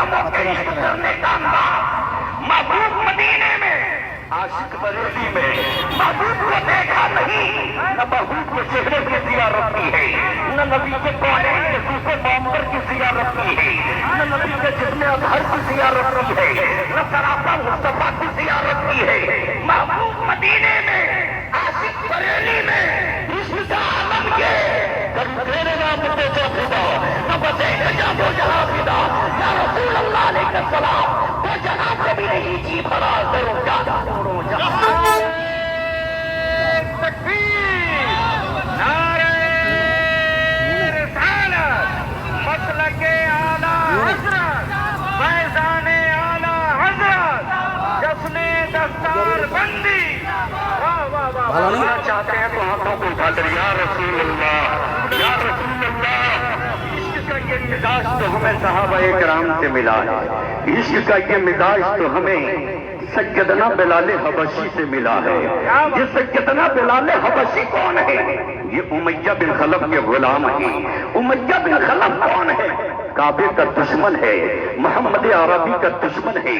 غلاموں کے عشق کرنے کا انداز، محبوب مدینے میں عاشق بریلی میں محبوب کو دیکھا نہیں، نہ محبوب کے چہرے کی زیارت کی ہے، نہ نبی کے کالے کے دوسرے معمر کی زیارت کی ہے، نہ نبی کے جسم اطہر کی زیارت کی ہے، نہ سراپا مصطفیٰ کی زیارت کی ہے۔ محبوب مدینے میں عاشق بریلی میں عشق کا عالم یہ کبھی تیرے نام پہ جو خدا نہ بچے جا وہ جہاں فدا، یا رسول اللہ علیہ السلام وہ جہاں کبھی نہیں جی بھرا کرو جا کرو جا۔ تکبیر، نعرہ رسالت، مسلک اعلیٰ حضرت، فیضان اعلیٰ حضرت، جشن دستار بندی، واہ واہ واہ واہ۔ چاہتے ہیں تو ہاتھوں کو اٹھا کر یا رسول اللہ، یا رسول اللہ۔ عشق کا یہ مزاج تو ہمیں صحابہ کرام سے ملا ہے، عشق کا یہ مزاج تو ہمیں سیدنا بلال حبشی سے ملا ہے۔ یہ سیدنا بلال حبشی کون ہے؟ یہ امیہ بن خلف کے غلام ہیں۔ امیہ بن خلف کون ہے؟ کعبے کا دشمن ہے، محمد عربی کا دشمن ہے،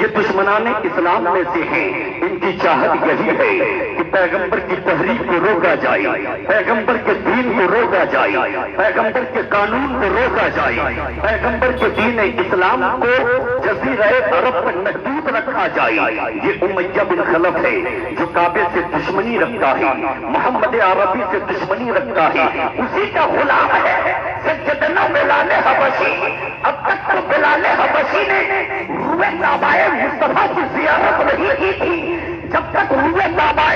یہ دشمنان اسلام میں سے ہیں۔ ان کی چاہت یہی ہے کہ پیغمبر کی تحریک کو روکا جائے، پیغمبر کے دین کو روکا جائے، پیغمبر کے قانون کو روکا جائے، پیغمبر کے دین اسلام کو جزیرہ عرب پر محدود رکھا جائے۔ یہ امیہ بن خلف ہے جو کعبے سے دشمنی رکھتا ہے، محمد عربی سے دشمنی رکھتا ہے، اسی کا غلام ہے سیدنا بلال حبشی۔ اب تک تو بلال حبشی نے روئے کعبہ مصطفیٰ کی زیارت نہیں کی تھی، جب تک روئے کعبہ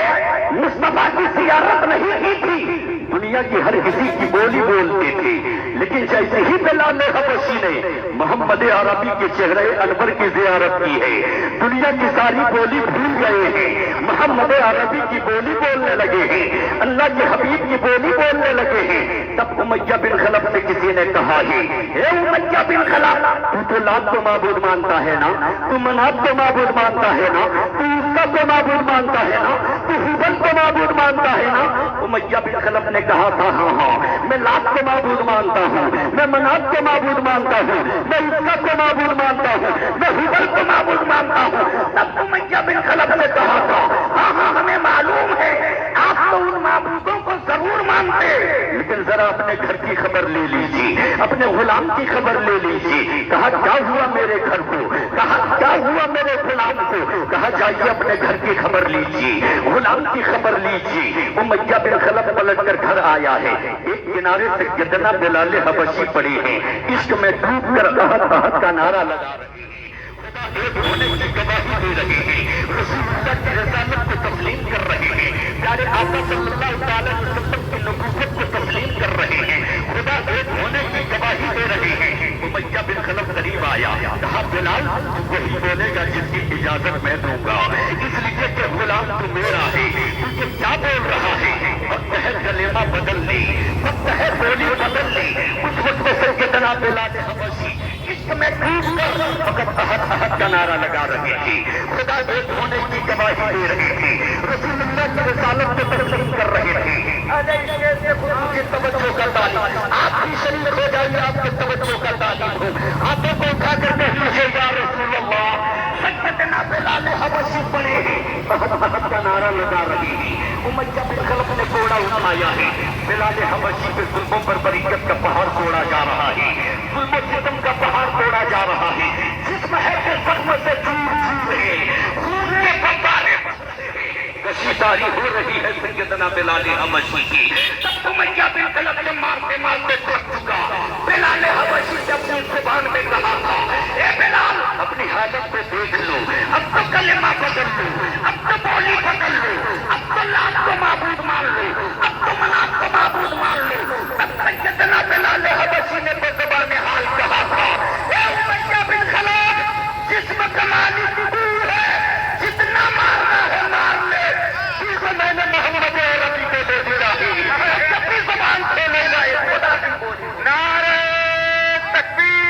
مصطفیٰ کی زیارت نہیں کی تھی دنیا کی ہر کسی کی بولی بولتے تھے، لیکن جیسے ہی بلال حبشی نے محمد عربی کے چہرے انور کی زیارت کی ہے، دنیا کی ساری بولی بھول گئے ہیں، محمد عربی کی بولی بولنے لگے ہیں، اللہ کے حبیب کی بولی بولنے لگے ہیں۔ تب امیہ بن خلف سے کسی نے کہا ہے، اے امیہ بن خلف، تو لات کو معبود مانتا ہے نا، تو منات کو معبود مانتا ہے نا، تو عیسیٰ کو معبود مانتا ہے نا، تو ہبل کو معبود مانتا ہے نا۔ امیہ بن خلف نے کہا تھا ہاں ہاں میں لات کو معبود مانتا ہوں، میں منات کو معبود مانتا ہوں، میں عیسیٰ کو معبود مانتا ہوں، میں ہبل کو معبود مانتا ہوں۔ تب امیہ بن خلف نے کہا تھا ہاں ہاں ہمیں معلوم ہے آپ تو ان معبودوں کو ضرور مانتے، لیکن ذرا اپنے گھر کی خبر لے لیجیے، اپنے غلام کی خبر لے لیجیے۔ کہا کیا ہوا میرے گھر کو، کہا کیا ہوا میرے غلام کو، کہا جائیے اپنے گھر کی خبر لیجیے، غلام کی خبر لیجیے۔ امیہ بن خلف پلٹ کر گھر آیا ہے، ایک کنارے سے سیدنا بلال حبشی پڑے ہیں، عشق میں ڈوب کر احد احد کا نعرہ لگا رہے ہیں، خدا ایک ہونے کی گواہی دے رہے ہیں، رسول اللہ کی رسالت کو تسلیم کر رہے ہیں، پیارے آقا صلی اللہ تعالی وسلم کی نبوت کو تسلیم کر رہے ہیں، خدا ایک ہونے کی گواہی دے رہے ہیں۔ امیہ بن خلف قریب آیا، کہا بلال وہی بولے گا جس کی اجازت میں دوں گا، اس لیے کہ غلام تو میرا ہے، تو کیا بول رہا ہے؟ وقت ہے کلمہ بدل لی، وقت ہے بولی بدل لی۔ اس وقت سیدنا بلال حبشی عشق میں ڈوب کر فقط احد احد کا نعرہ لگا رہے تھے، خدا ایک ہونے کی گواہی دے رہے تھے، رسول اللہ کی رسالت کو تسلیم کر رہے تھے۔ کی توجہ کا تعلیم، آپ بھی شریک ہو جائیے، آپ کی توجہ کا تعلیم ہو، ہاتھوں کو اٹھا کر کہیے یا رسول اللہ۔ سیدنا بلال حبشی پڑے ہیں، احد احد کا نعرہ لگا رہے ہیں۔ امیہ بن خلف نے کوڑا اٹھایا ہے، بلال حبشی کے ظلموں پر بریت کا پہاڑ توڑا جا رہا ہے، ظلم و ستم کا پہاڑ توڑا جا رہا ہے، جسم ہے کہ زخم سے چور چور ہے، خون کے فوارے کشی تاری ہو رہی ہے سیدنا بلال حبشی کی۔ تب امیہ بن خلف نے مارتے مارتے تھک چکا، بلال حبشی سے اپنی زبان میں کہا تھا اے بلال اپنی حالت پہ دیکھ لو، اب تو کلمہ بدل لو، اب تو بولی بدل لو، اب تو لات کو معبود مان لو، اب تو منات کو معبود مان لو۔ تب سیدنا بلال حبشی نے بے زبان حال کہا تھا اے امیہ بن خلف جسم کمالی دور ہے، جتنا مارنا ہے مار لے، جسے میں نے محمد عربی کو دے دیا ہے، جب بھی زبان کھولے گا یہ خدا کی بولی۔ نعرہ تکبیر۔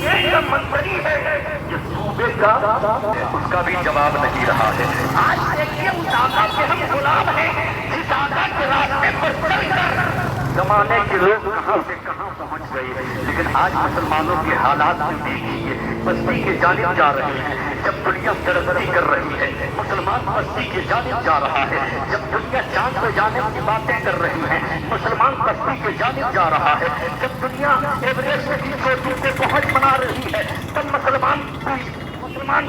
یہ منظری ہے یہ صوبے کا اس کا بھی جواب نہیں رہا ہے. آج دیکھیے اس آقا کے ہم غلام ہیں جس آقا کے راستے پر چل کر زمانے کے لوگ کہاں سے کہاں پہنچ گئے. لیکن آج مسلمانوں کے حالات میں دیکھیے بستی کے جانب جا رہے ہیں. جب دنیا ترقی کر رہی ہے مسلمان بستی کے جانب جا رہا ہے. جب دنیا چاند پہ جانے کی باتیں کر رہی ہے مسلمان بستی کے جانب جا رہا ہے. جب دنیا ایوریسٹ کی چوٹی پہ پہنچ بنا رہی ہے تب مسلمان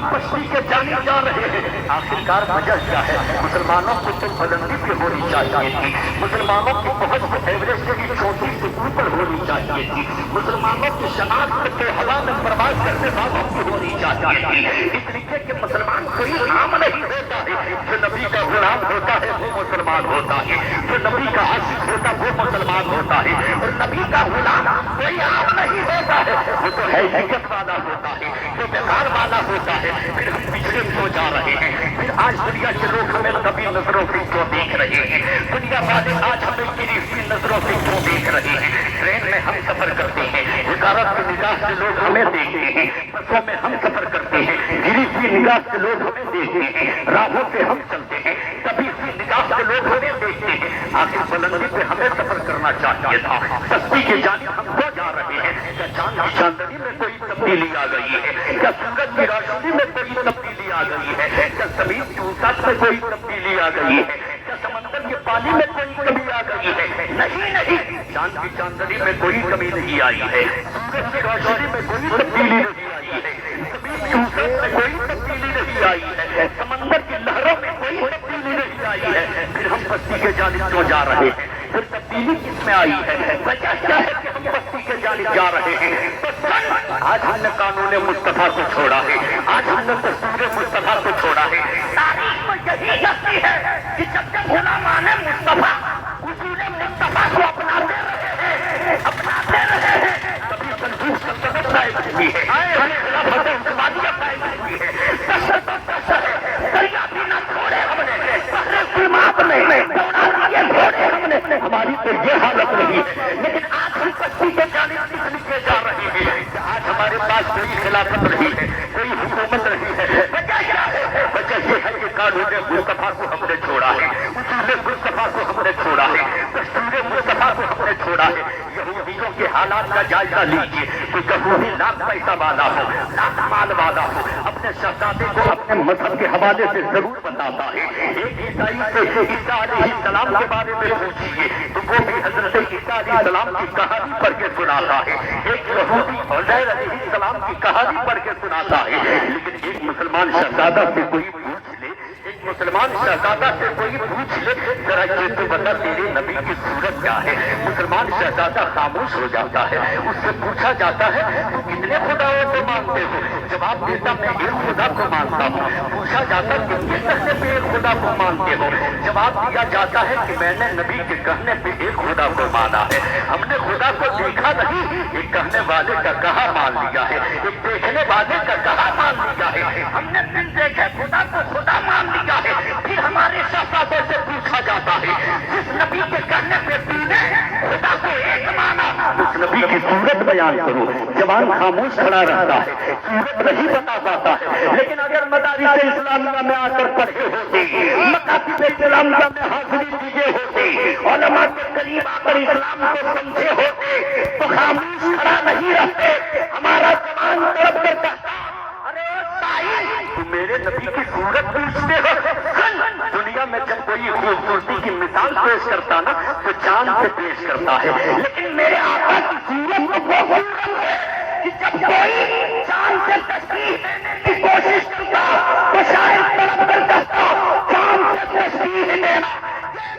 بستی کے جانب جا رہے ہیں. آخرکار وجہ کیا ہے؟ مسلمانوں کو تو بلندی پہ ہونی چاہیے تھی. مسلمانوں کی پہنچ ایوریسٹ کی چوٹی سے اوپر ہونی چاہیے تھی. مسلمانوں کی شناخت کے ہوا میں پرواز کرنے والوں کی ہونی چاہیے تھی. اس طریقے کے مسلمان کوئی عام نہیں ہوتا ہے. جو نبی کا غلام ہوتا ہے وہ مسلمان ہوتا ہے. جو نبی کا عاشق ہوتا ہے وہ مسلمان ہوتا ہے. اور نبی کا غلام کوئی عام نہیں ہوتا ہے. وہ تو حقیقت والا ہوتا ہے جو بیکار والا ہوتا ہے. پھر ہم پچھڑے ہو جا رہے ہیں. پھر آج دنیا کے لوگ ہمیں کبھی نظروں سے کیوں دیکھ رہے ہیں؟ دنیا والے آج ہمیں گری ہوئی نظروں سے کیوں دیکھ رہے ہیں؟ ٹرین میں ہم سفر کرتے ہیں حقارت کی نگاہ سے لوگ ہمیں دیکھتے ہیں. بسوں میں ہم سفر کرتے ہیں گری ہوئی نگاہ سے لوگ ہمیں دیکھتے ہیں. راہوں پہ ہم چلتے ہیں کبھی ہوئی نگاہ سے لوگ ہمیں دیکھتے ہیں. آخر بلندی پہ ہمیں سفر کرنا چاہیے تھا. سستی کے جانب ہم کیوں جا رہے ہیں؟ کیا چاند کی چاندنی میں کوئی تبدیلی آ گئی ہے؟ کیا سورج کی روشنی میں کوئی تبدیلی آ گئی ہے؟ کیا زمین کی وسعت میں کوئی تبدیلی آ گئی ہے؟ کیا سمندر کے پانی میں کوئی کمی آ گئی ہے؟ نہیں. چاند کی چاندنی میں کوئی کمی نہیں آئی ہے. سورج کی روشنی میں کوئی تبدیلی نہیں آئی ہے. زمین کی وسعت میں کوئی تبدیلی نہیں آئی ہے. سمندر کی لہروں میں کوئی تبدیلی نہیں آئی ہے. پھر ہم بستی کے جانب کیوں جا رہے ہیں؟ پھر تبدیلی کس میں آئی ہے؟ وجہ کیا ہے کہ ہم بستی کے جانب جا رہے ہیں؟ آج ہم نے قانون مصطفیٰ کو چھوڑا ہے. آج ہم نے دستور مصطفیٰ کو چھوڑا ہے. تاریخ میں یہی کہتی ہے کہ جب تک غلامان مصطفیٰ اصول مصطفیٰ کو اپناتے رہے ہیں کبھی تنظیم سلطنت قائم ہوئی ہے. خلافت عثمانیہ قائم ہوئی ہے. دشت و دشت دریا بھی نہ چھوڑے ہم نے. بحر ظلمات میں دوڑا لیے گھوڑے ہم نے. ہماری تو یہ حالت نہیں ہے. لیکن آج ہم بستی کے جانب نکل جا رہے ہیں. آج ہمارے پاس کوئی خلافت نہیں ہے کوئی حکومت نہیں ہے. وجہ کیا ہے؟ وجہ یہ ہے کہ قانون مصطفیٰ کو ہم نے چھوڑا ہے. اصول مصطفیٰ کو ہم نے چھوڑا ہے. دستور مصطفیٰ کو ہم نے چھوڑا ہے. یہودیوں کے حالات کا جائزہ لیجیے. کوئی یہودی لاکھ پیسہ والا ہو لاکھ مال والا ہو اپنے شہزادے کو اپنے مذہب کے حوالے سے ضرور بتاتا ہے. ایک عیسائی سے عیسیٰ علیہ السلام کے بارے میں پوچھیے تو وہ بھی حضرت عیسیٰ علیہ السلام کی کہانی پڑھ کے سناتا ہے. ایک یہودی عزیر علیہ السلام کی کہانی پڑھ کے سناتا ہے. لیکن ایک مسلمان شہزادہ سے کوئی پوچھ لے مسلمان شہزادہ سے کوئی پوچھ لے ذرا یہ تو بتا تیرے نبی کی صورت کیا ہے؟ مسلمان شہزادہ خاموش ہو جاتا ہے. اس سے پوچھا جاتا ہے تو کتنے خداؤں کو مانتے ہو؟ جواب دیتا میں ایک خدا کو مانتا ہوں. پوچھا جاتا کتنے کہنے پہ ایک خدا کو مانتے ہو؟ جواب دیا جاتا ہے کہ میں نے نبی کے کہنے پہ ایک خدا کو مانا ہے. ہم نے خدا کو دیکھا نہیں ایک کہنے والے کا کہا مان لیا ہے. ایک دیکھنے والے کا کہا مان لیا ہے. ہم نے بن دیکھے خدا کو خدا مان لیا ہے. پھر ہمارے شہزادے سے پوچھا جاتا ہے جس نبی کے کہنے پہ تم نے خدا کو ایک مانا اس نبی کی صورت بیان کرو. جوان خاموش کھڑا رہتا ہے صورت نہیں بتا پاتا ہے. لیکن اگر مدارس اسلامیہ میں آ کر پڑھے ہوتے مکاتب اسلامیہ میں حاضری دیے ہوتے علماء کے قریب آ کر اسلام کو سمجھے ہوتے تو خاموش کھڑا نہیں رہتے. ہمارا جوان طرف کرتا تو میرے نبی کی صورت پوچھتے ہو. دنیا میں جب کوئی خوبصورتی کی مثال پیش کرتا نا تو چاند سے پیش کرتا ہے. لیکن میرے آقا کی صورت تو وہ خوبصورت ہے کہ جب کوئی چاند سے تشبیہ دینے کی کوشش کرتا تو شاید طلب کر کہتا چاند سے تشبیہ دینا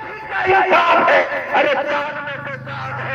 یہ بھی انصاف ہے. ارے چاند میں تو چاند ہے.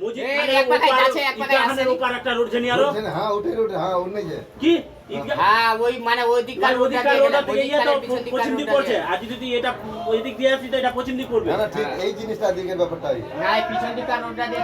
মুজি এক পাতায় আছে এক পাতায় আছে উপর একটা রোড জানি আরো হ্যাঁ উঠে উঠে হ্যাঁ উঠে যায় কি হ্যাঁ ওই মানে ওই দিককার ওদিককার রোডটা থেকে ইয়ে তো পিছন দিককার পশ্চিম দিক পড়ছে, আর যদি এটা ওই দিক দিয়ে আসি তো এটা পশ্চিম দিক পড়বে। না ঠিক এই জিনিসটা দিকের ব্যাপারটা না পিছন দিককার রোডটা দিয়ে